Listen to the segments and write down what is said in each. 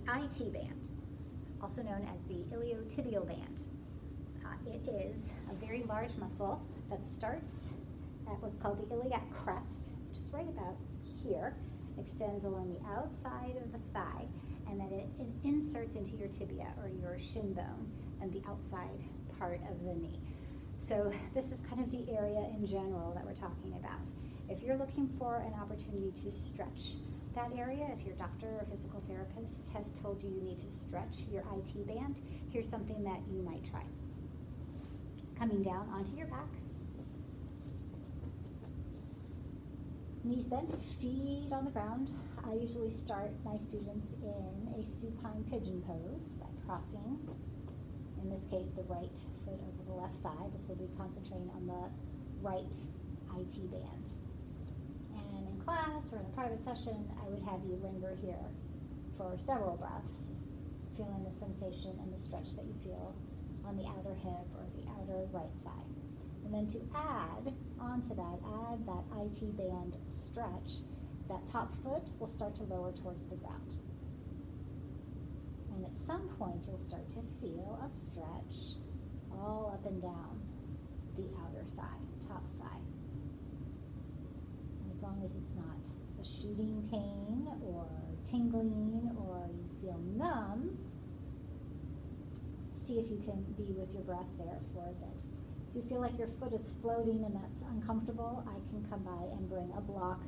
IT band, also known as the iliotibial band. It is a very large muscle that starts at what's called the iliac crest, which is right about here, extends along the outside of the thigh, and then it inserts into your tibia or your shin bone and the outside part of the knee. So this is kind of the area in general that we're talking about. If you're looking for an opportunity to stretch that area, if your doctor or physical therapist has told you you need to stretch your IT band, here's something that you might try. Coming down onto your back, knees bent, feet on the ground. I usually start my students in a supine pigeon pose by crossing, in this case, the right foot over the left thigh. This will be concentrating on the right IT band. And in class or in a private session, I would have you linger here for several breaths, feeling the sensation and the stretch that you feel on the outer hip or the outer right thigh. And then to add onto that, add that IT band stretch, that top foot will start to lower towards the ground. And at some point, you'll start to feel a stretch all up and down the outer thigh, top thigh. And as long as it's not a shooting pain or tingling or you feel numb, see if you can be with your breath there for a bit. If you feel like your foot is floating and that's uncomfortable, I can come by and bring a block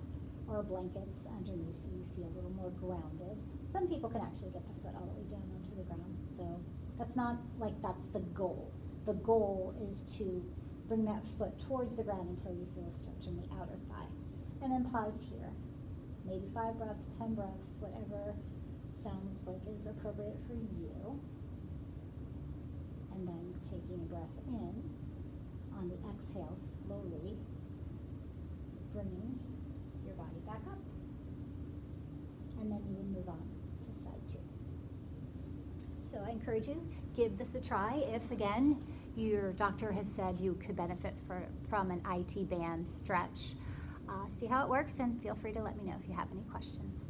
or blankets underneath so you feel a little more grounded. Some people can actually get the foot all the way down onto the ground, so that's not like that's the goal. The goal is to bring that foot towards the ground until you feel a stretch in the outer thigh. And then pause here. Maybe 5 breaths, 10 breaths, whatever sounds like is appropriate for you. And then taking a breath in, on the exhale, slowly bringing your body back up. And then you would move on to side 2. So I encourage you, give this a try if, again, your doctor has said you could benefit from an IT band stretch. See how it works, and feel free to let me know if you have any questions.